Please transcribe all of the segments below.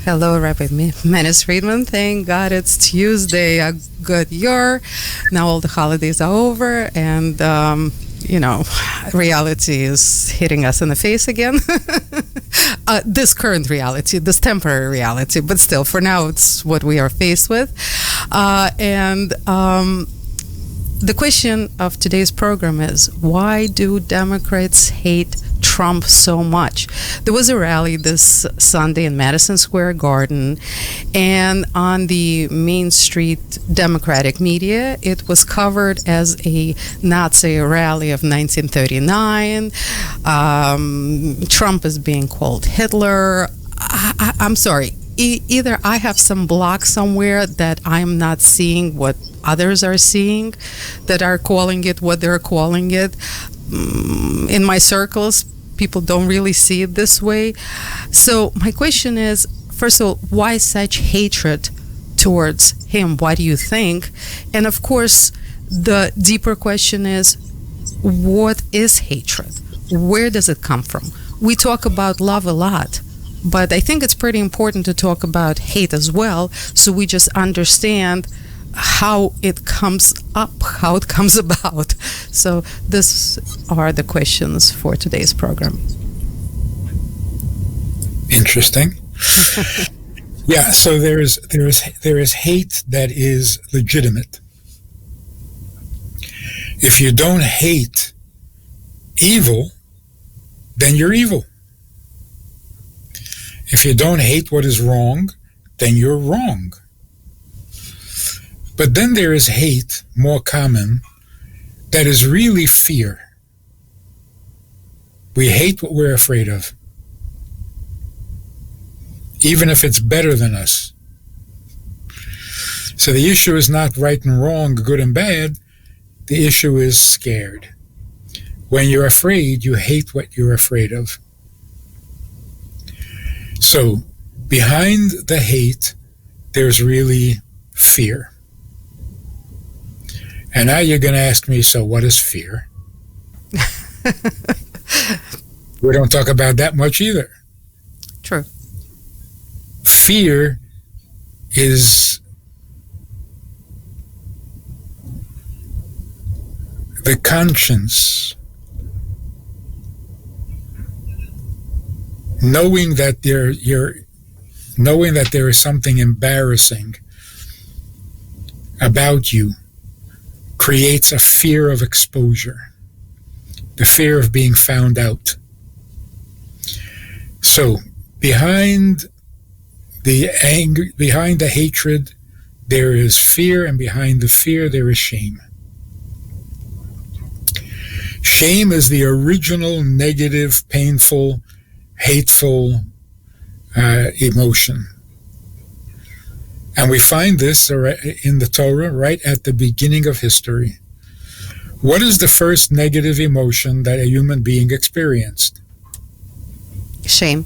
Hello, Rabbi Manis Friedman. Thank God it's Tuesday, a good year. Now all the holidays are over, and reality is hitting us in the face again. This current reality, this temporary reality, but still, for now, it's what we are faced with. The question of today's program is, why do Democrats hate Trump so much? There was a rally this Sunday in Madison Square Garden, and on the Main Street Democratic media, it was covered as a Nazi rally of 1939. Trump is being called Hitler. I'm sorry. Either I have some block somewhere that I'm not seeing what others are seeing, that are calling it what they're calling it. In my circles, people don't really see it this way. So my question is, first of all, why such hatred towards him? What do you think? And of course, the deeper question is, what is hatred? Where does it come from? We talk about love a lot, but I think it's pretty important to talk about hate as well, so we just understand how it comes up, how it comes about. So these are the questions for today's program. Interesting. Yeah, so there is hate that is legitimate. If you don't hate evil, then you're evil. If you don't hate what is wrong, then you're wrong. But then there is hate, more common, that is really fear. We hate what we're afraid of, even if it's better than us. So the issue is not right and wrong, good and bad. The issue is scared. When you're afraid, you hate what you're afraid of. So behind the hate, there's really fear. And now you're going to ask me, so what is fear? We don't talk about that much either. True. Fear is the conscience, knowing that there is something embarrassing about you, creates a fear of exposure, the fear of being found out. So behind the anger, behind the hatred, there is fear, and behind the fear there is shame. Shame is the original negative, painful, hateful emotion. And we find this in the Torah right at the beginning of history. What is the first negative emotion that a human being experienced? Shame.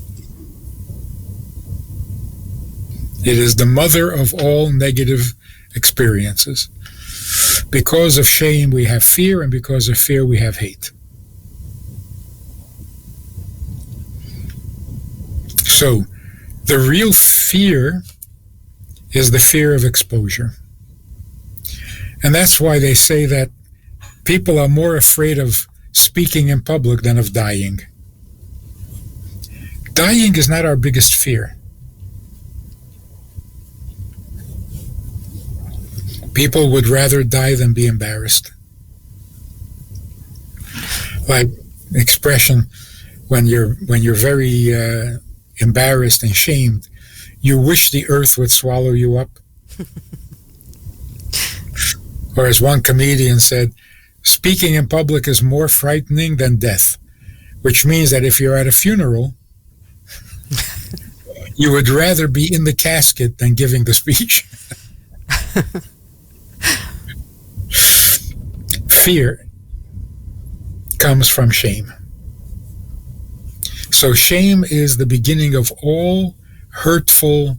It is the mother of all negative experiences. Because of shame, we have fear, and because of fear, we have hate. So, the real fear is the fear of exposure. And that's why they say that people are more afraid of speaking in public than of dying. Dying is not our biggest fear. People would rather die than be embarrassed. Like the expression, when you're very embarrassed and shamed, you wish the earth would swallow you up. Or as one comedian said, speaking in public is more frightening than death, which means that if you're at a funeral, you would rather be in the casket than giving the speech. Fear comes from shame. So shame is the beginning of all hurtful,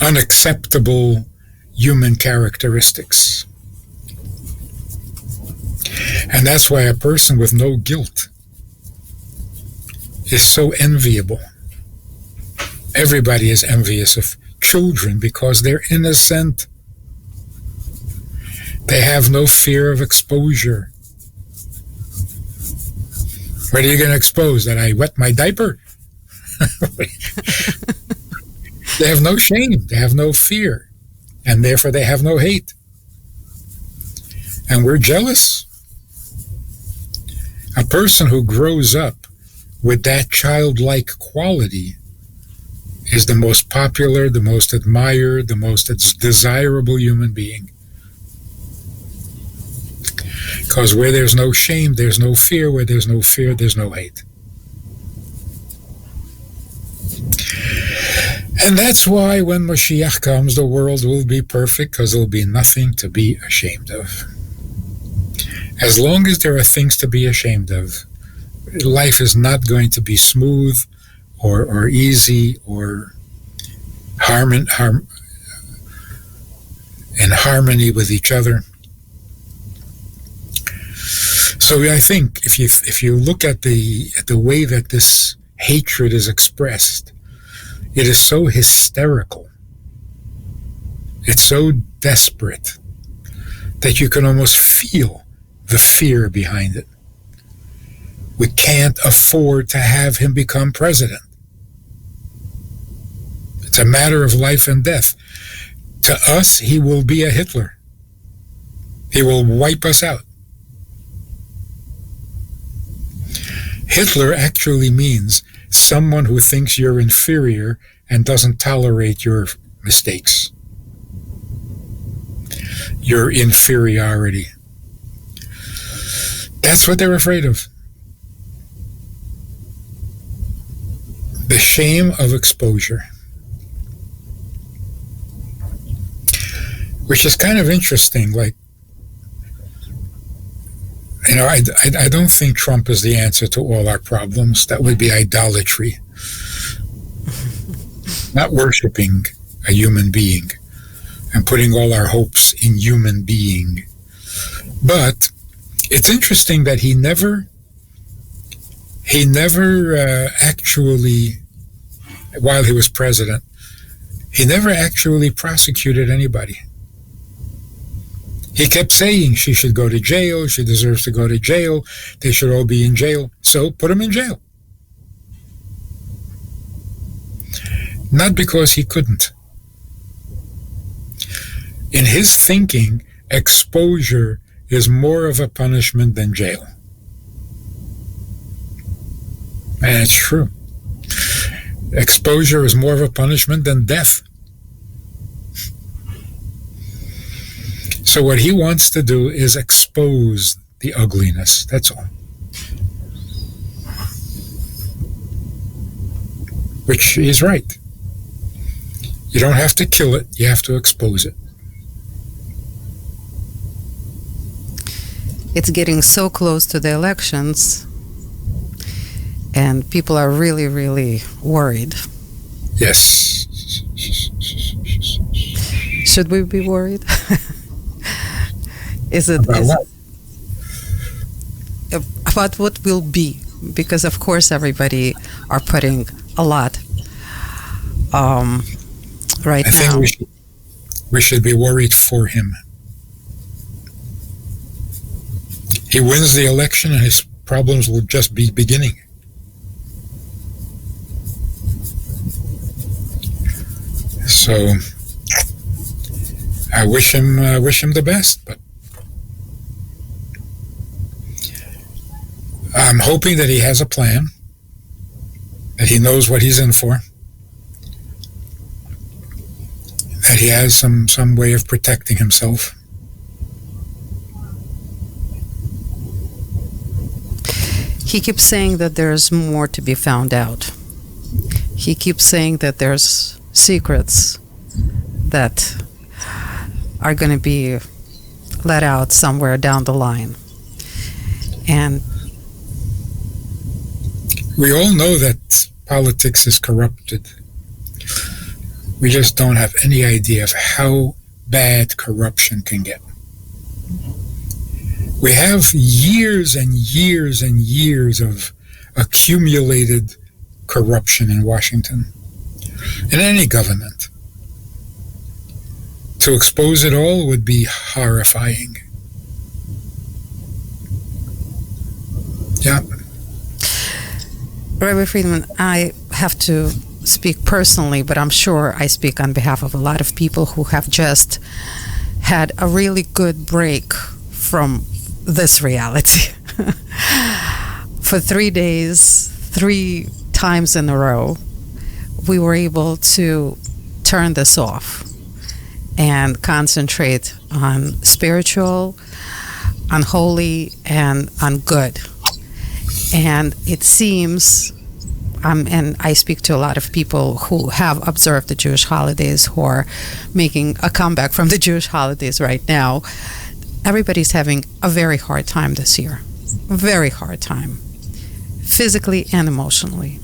unacceptable human characteristics. And that's why a person with no guilt is so enviable. Everybody is envious of children because they're innocent. They have no fear of exposure. What are you going to expose? That I wet my diaper? They have no shame. They have no fear. And therefore they have no hate. And we're jealous. A person who grows up with that childlike quality is the most popular, the most admired, the most desirable human being. Because where there's no shame, there's no fear. Where there's no fear, there's no hate. And that's why when Mashiach comes, the world will be perfect, because there'll be nothing to be ashamed of. As long as there are things to be ashamed of, life is not going to be smooth or easy or in harmony with each other. So I think if you look at the way that this hatred is expressed, it is so hysterical. It's so desperate that you can almost feel the fear behind it. We can't afford to have him become president. It's a matter of life and death. To us, he will be a Hitler. He will wipe us out. Hitler actually means someone who thinks you're inferior and doesn't tolerate your mistakes, your inferiority. That's what they're afraid of. The shame of exposure. Which is kind of interesting. Like, you know, I don't think Trump is the answer to all our problems. That would be idolatry. Not worshiping a human being and putting all our hopes in human being. But it's interesting that he never actually, while he was president, he never actually prosecuted anybody. He kept saying she should go to jail, she deserves to go to jail, they should all be in jail, so put him in jail. Not because he couldn't. In his thinking, exposure is more of a punishment than jail. And it's true. Exposure is more of a punishment than death. So what he wants to do is expose the ugliness. That's all. Which he's right. You don't have to kill it, you have to expose it. It's getting so close to the elections, and people are really, really worried. Yes. Should we be worried? About what will be? Because of course everybody are putting a lot right now. I think we should be worried for him. He wins the election and his problems will just be beginning. So I wish him the best, but I'm hoping that he has a plan, that he knows what he's in for, that he has some way of protecting himself. He keeps saying that there's more to be found out. He keeps saying that there's secrets that are going to be let out somewhere down the line. And we all know that politics is corrupted. We just don't have any idea of how bad corruption can get. We have years and years and years of accumulated corruption in Washington, in any government. To expose it all would be horrifying. Yeah. Rabbi Friedman, I have to speak personally, but I'm sure I speak on behalf of a lot of people who have just had a really good break from this reality. For 3 days, 3 times in a row, we were able to turn this off and concentrate on spiritual, on holy, and on good. And it seems, and I speak to a lot of people who have observed the Jewish holidays, who are making a comeback from the Jewish holidays right now, everybody's having a very hard time this year. Very hard time, physically and emotionally.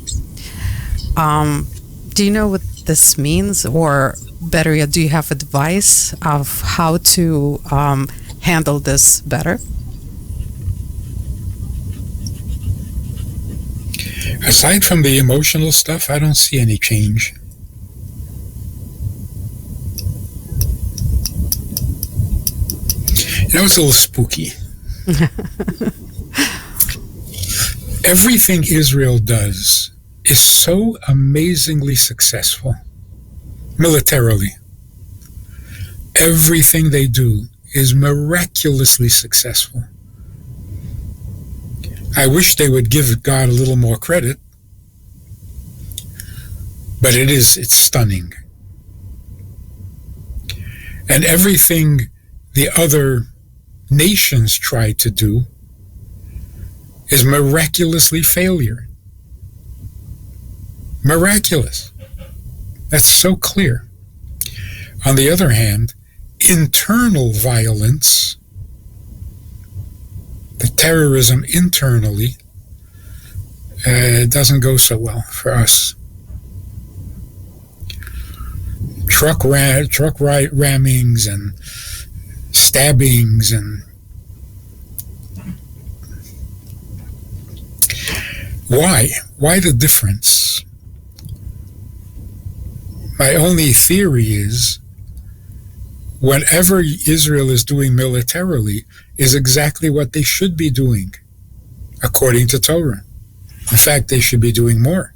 Do you know what this means? Or better yet, do you have advice of how to handle this better? Aside from the emotional stuff, I don't see any change. You know, it's a little spooky. Everything Israel does is so amazingly successful, militarily. Everything they do is miraculously successful. I wish they would give God a little more credit, but it's stunning. And everything the other nations try to do is miraculously failure. Miraculous. That's so clear. On the other hand, internal violence, the terrorism internally, doesn't go so well for us. Truck rammings and stabbings and why the difference? My only theory is whatever Israel is doing militarily is exactly what they should be doing according to Torah. In fact, they should be doing more.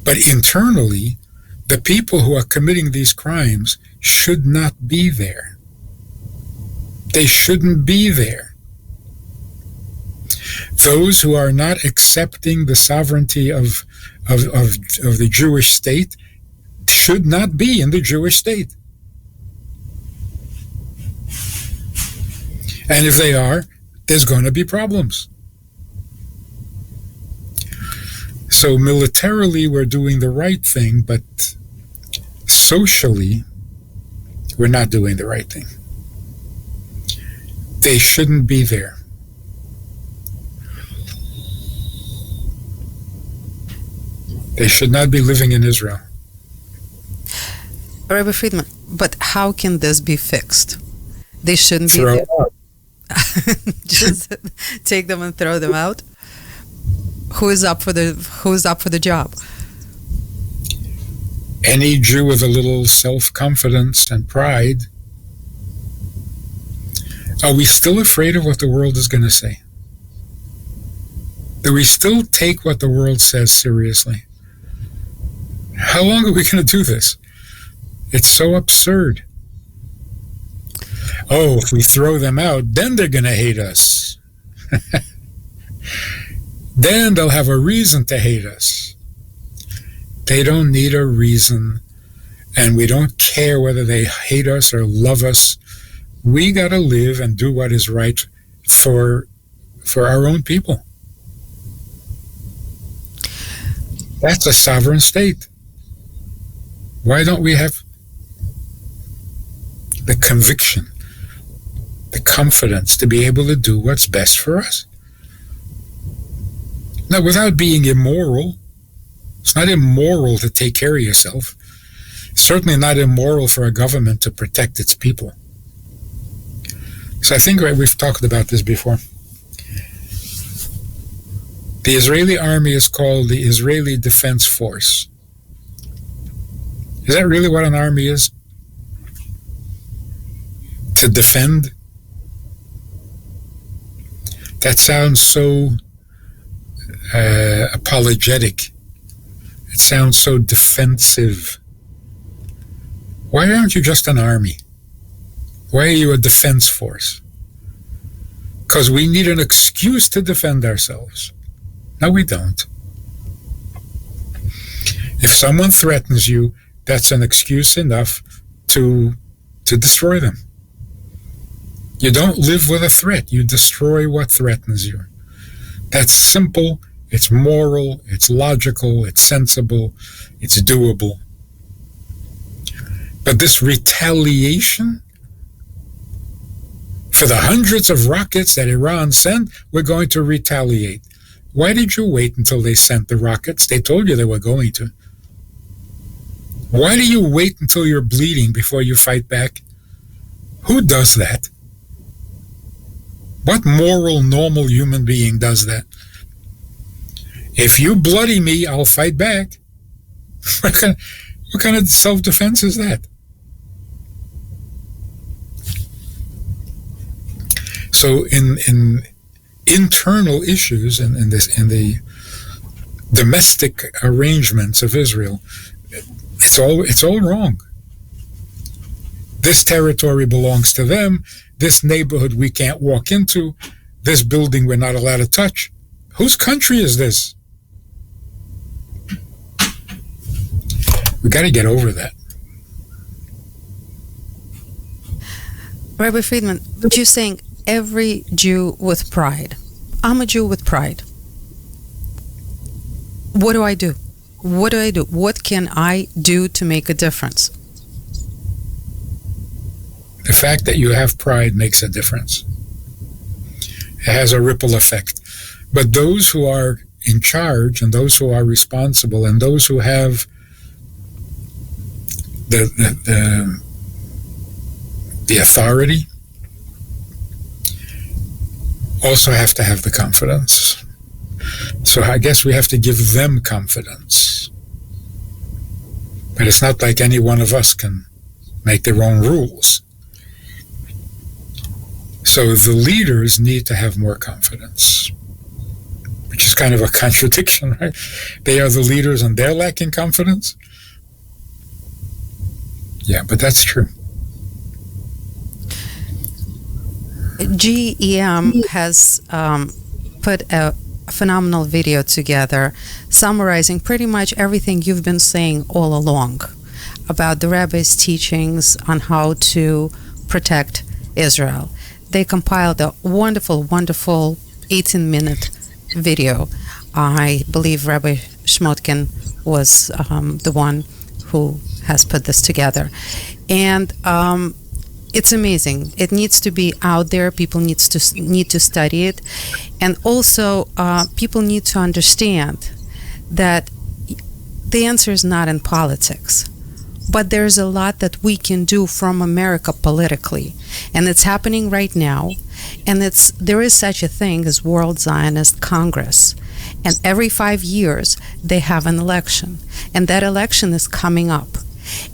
But internally, the people who are committing these crimes should not be there. They shouldn't be there. Those who are not accepting the sovereignty of the Jewish state should not be in the Jewish state. And if they are, there's going to be problems. So militarily, we're doing the right thing, but socially, we're not doing the right thing. They shouldn't be there. They should not be living in Israel. Rabbi Friedman, but how can this be fixed? They shouldn't be there. Just take them and throw them out? Who is up for the job? Any Jew with a little self-confidence and pride. Are we still afraid of what the world is going to say? Do we still take what the world says seriously? How long are we going to do this? It's so absurd. Oh, if we throw them out, then they're going to hate us. Then they'll have a reason to hate us. They don't need a reason, and we don't care whether they hate us or love us. We got to live and do what is right for our own people. That's a sovereign state. Why don't we have the conviction, the confidence to be able to do what's best for us? Now, without being immoral. It's not immoral to take care of yourself. It's certainly not immoral for a government to protect its people. So I think we've talked about this before. The Israeli army is called the Israeli Defense Force. Is that really what an army is? To defend? That sounds so apologetic. It sounds so defensive. Why aren't you just an army? Why are you a defense force? Because we need an excuse to defend ourselves. No, we don't. If someone threatens you, that's an excuse enough to destroy them. You don't live with a threat. You destroy what threatens you. That's simple. It's moral. It's logical. It's sensible. It's doable. But this retaliation for the hundreds of rockets that Iran sent, we're going to retaliate. Why did you wait until they sent the rockets? They told you they were going to. Why do you wait until you're bleeding before you fight back? Who does that? What moral, normal human being does that? If you bloody me, I'll fight back. What kind of self-defense is that? So in internal issues in the domestic arrangements of Israel, it's all wrong. This territory belongs to them. This neighborhood we can't walk into. This building we're not allowed to touch. Whose country is this? We got to get over that. Rabbi Friedman, you're saying every Jew with pride. I'm a Jew with pride. What do I do? What do I do? What can I do to make a difference? The fact that you have pride makes a difference. It has a ripple effect. But those who are in charge and those who are responsible and those who have the authority also have to have the confidence. So I guess we have to give them confidence. But it's not like any one of us can make their own rules. So the leaders need to have more confidence, which is kind of a contradiction, right? They are the leaders and they're lacking confidence. Yeah, but that's true. GEM has put a phenomenal video together summarizing pretty much everything you've been saying all along about the Rabbi's teachings on how to protect Israel. They compiled a wonderful, wonderful 18-minute video. I believe Rabbi Shmotkin was the one who has put this together. And it's amazing. It needs to be out there. People need to study it. And also, people need to understand that the answer is not in politics. But there's a lot that we can do from America politically. And it's happening right now. And there is such a thing as World Zionist Congress. And every 5 years, they have an election. And that election is coming up.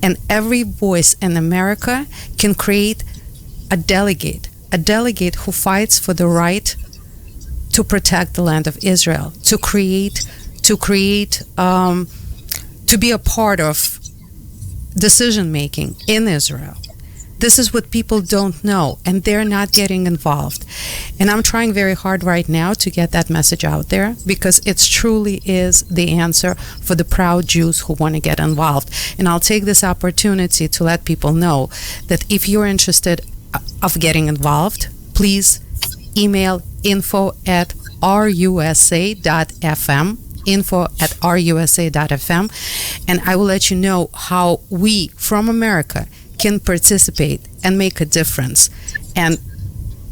And every voice in America can create a delegate who fights for the right to protect the land of Israel, to be a part of decision making in Israel. This is what people don't know, and they're not getting involved. And I'm trying very hard right now to get that message out there, because it truly is the answer for the proud Jews who want to get involved. And I'll take this opportunity to let people know that if you're interested of getting involved, please email info@rusa.fm, info@rusa.fm, and I will let you know how we from America can participate and make a difference, and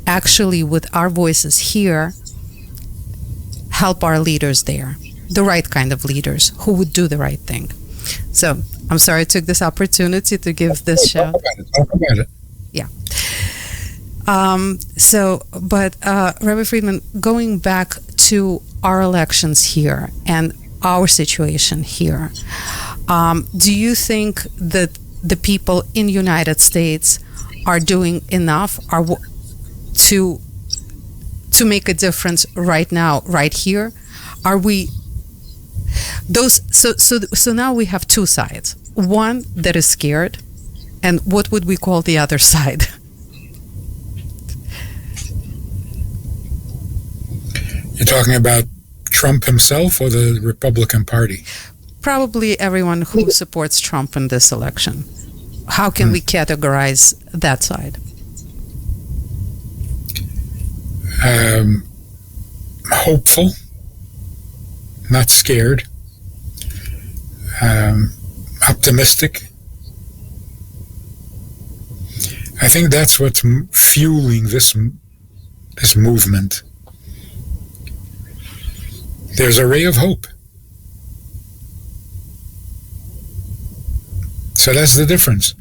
actually with our voices here help our leaders there, the right kind of leaders who would do the right thing. So I'm sorry I took this opportunity to give this show. Talk about it. Yeah. Rabbi Friedman, going back to our elections here and our situation here, do you think that the people in the United States are doing enough to make a difference right now, right here? Are we so now we have two sides. One that is scared, and what would we call the other side? You're talking about Trump himself or the Republican Party? Probably everyone who supports Trump in this election. How can we categorize that side? Hopeful, not scared, optimistic. I think that's what's fueling this movement. There's a ray of hope. So that's the difference.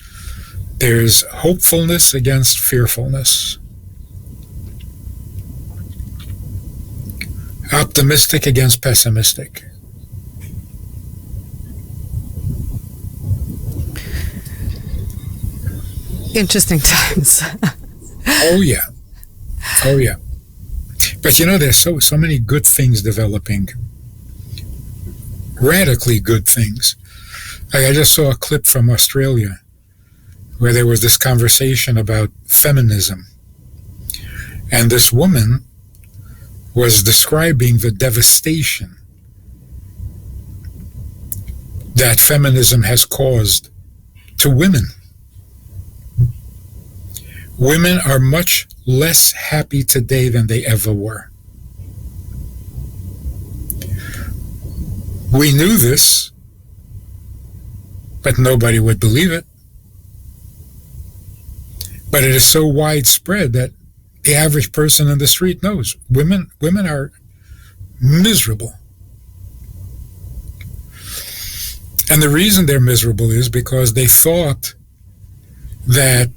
There's hopefulness against fearfulness. Optimistic against pessimistic. Interesting times. Oh yeah. Oh yeah. But there's so many good things developing. Radically good things. I just saw a clip from Australia where there was this conversation about feminism. And this woman was describing the devastation that feminism has caused to women. Women are much less happy today than they ever were. We knew this, but nobody would believe it. But it is so widespread that the average person in the street knows. Women are miserable. And the reason they're miserable is because they thought that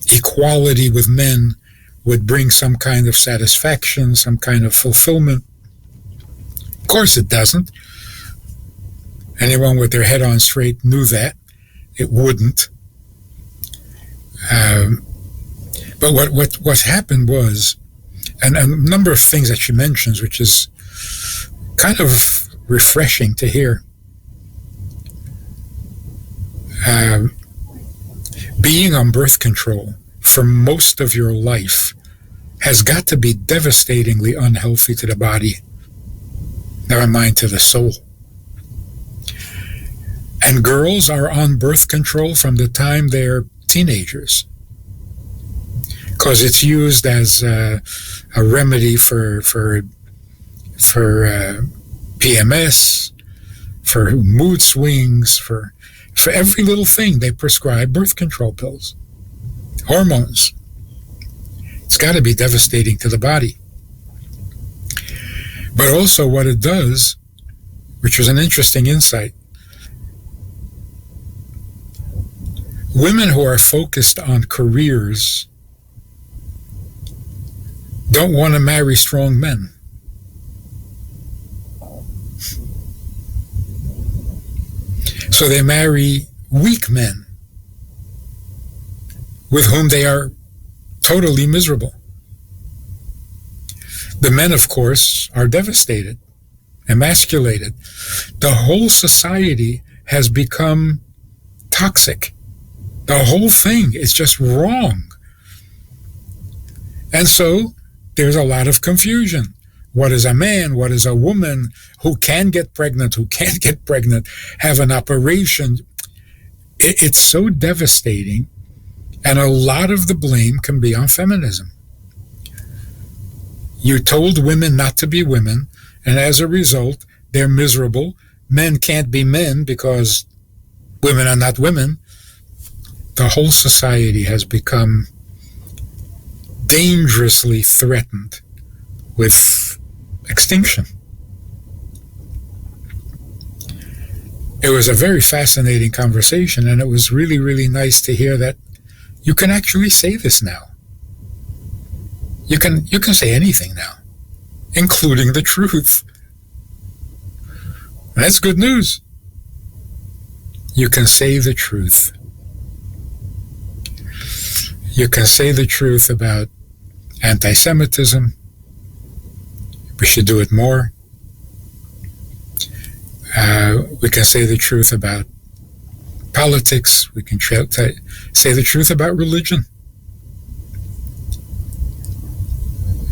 equality with men would bring some kind of satisfaction, some kind of fulfillment. Of course it doesn't. Anyone with their head on straight knew that. It wouldn't. But what happened was, and a number of things that she mentions, which is kind of refreshing to hear. Being on birth control for most of your life has got to be devastatingly unhealthy to the body, never mind to the soul. And girls are on birth control from the time they're teenagers, because it's used as a remedy for PMS, for mood swings, for every little thing. They prescribe birth control pills, hormones. It's got to be devastating to the body. But also what it does, which was an interesting insight, women who are focused on careers don't want to marry strong men. So they marry weak men with whom they are totally miserable. The men, of course, are devastated, emasculated. The whole society has become toxic. The whole thing is just wrong. And so there's a lot of confusion. What is a man? What is a woman? Who can get pregnant? Who can't get pregnant? Have an operation? It's so devastating. And a lot of the blame can be on feminism. You told women not to be women, and as a result, they're miserable. Men can't be men because women are not women. The whole society has become dangerously threatened with extinction. It was a very fascinating conversation, and it was really, really nice to hear that you can actually say this now. You can say anything now. including the truth. That's good news. You can say the truth. You can say the truth about anti-Semitism. We should do it more. We can say the truth about politics. We can say the truth about religion.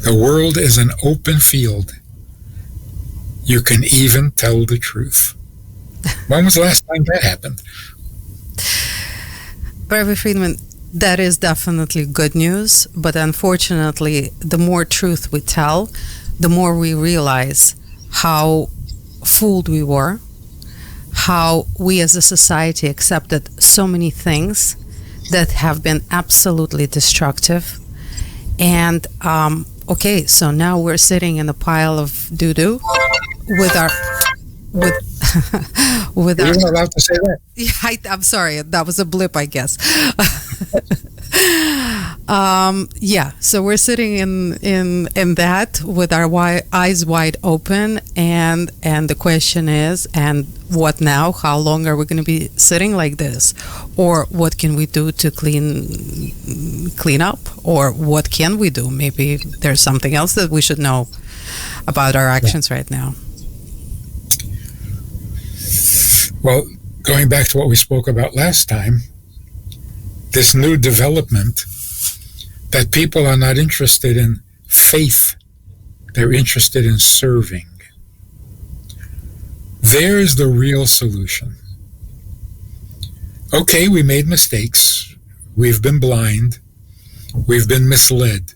The world is an open field. You can even tell the truth. When was the last time that happened? Rabbi Friedman, that is definitely good news, but unfortunately, the more truth we tell, the more we realize how fooled we were, how we as a society accepted so many things that have been absolutely destructive. And okay, so now we're sitting in a pile of doo-doo with our with You're not allowed to say that. Yeah, I'm sorry, that was a blip, I guess. Yeah, so we're sitting in that with our eyes wide open, and the question is, and what now? How long are we going to be sitting like this? Or what can we do to clean up? Or what can we do? Maybe there's something else that we should know about our actions right now. Well, going back to what we spoke about last time, this new development that people are not interested in faith, they're interested in serving. There's the real solution. Okay, we made mistakes. We've been blind. We've been misled.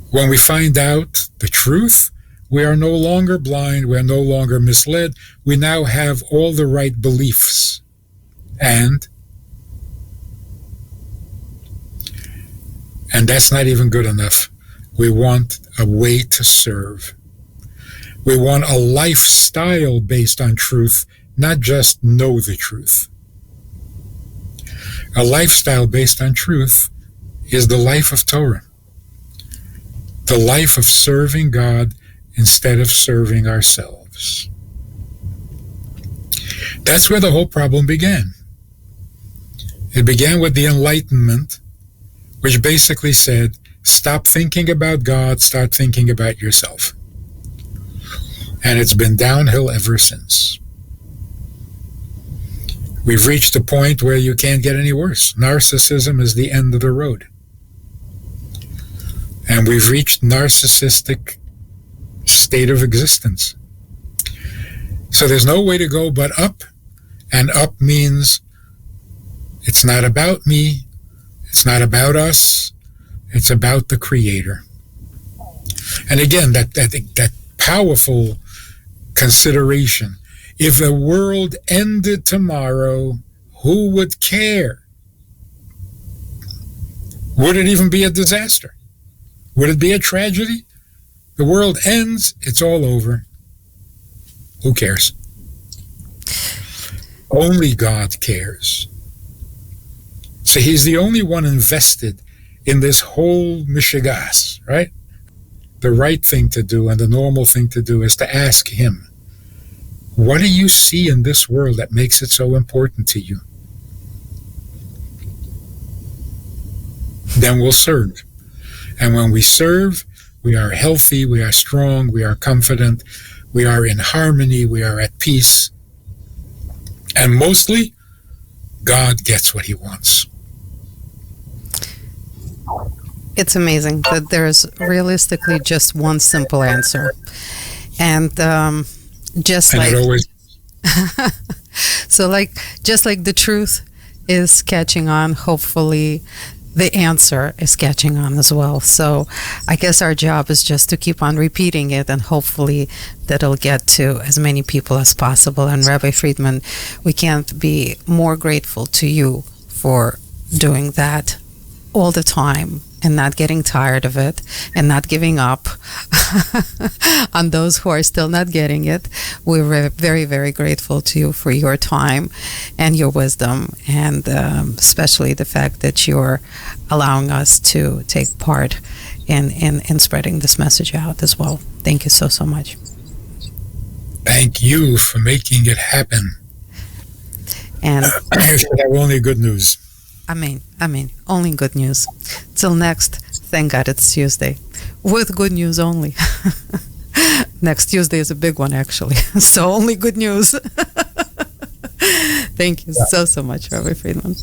When we find out the truth, we are no longer blind. We are no longer misled. We now have all the right beliefs. And that's not even good enough. We want a way to serve. We want a lifestyle based on truth, not just know the truth. A lifestyle based on truth is the life of Torah. The life of serving God instead of serving ourselves. That's where the whole problem began. It began with the Enlightenment, which basically said, stop thinking about God, start thinking about yourself. And it's been downhill ever since. We've reached a point where you can't get any worse. Narcissism is the end of the road. And we've reached narcissistic state of existence. So there's no way to go but up, and up means it's not about me, it's not about us, it's about the Creator. And again, that powerful consideration. If the world ended tomorrow, who would care? Would it even be a disaster? Would it be a tragedy? The world ends, it's all over. Who cares? Only God cares. So he's the only one invested in this whole mishigas, right? The right thing to do and the normal thing to do is to ask him, what do you see in this world that makes it so important to you? Then we'll serve. And when we serve, we are healthy, we are strong, we are confident, we are in harmony, we are at peace. And mostly, God gets what he wants. It's amazing that there's realistically just one simple answer. And just and like... it always... So just like the truth is catching on, hopefully the answer is catching on as well. So I guess our job is just to keep on repeating it, and hopefully that'll get to as many people as possible. And Rabbi Friedman, we can't be more grateful to you for doing that all the time and not getting tired of it and not giving up on those who are still not getting it. We're very, very grateful to you for your time and your wisdom, and especially the fact that you're allowing us to take part and spreading this message out as well. Thank you so much. Thank you for making it happen. And I should have only good news. Amen. Only good news. Till next, thank God it's Tuesday. With good news only. Next Tuesday is a big one, actually. So only good news. Thank you so much, Rabbi Friedman.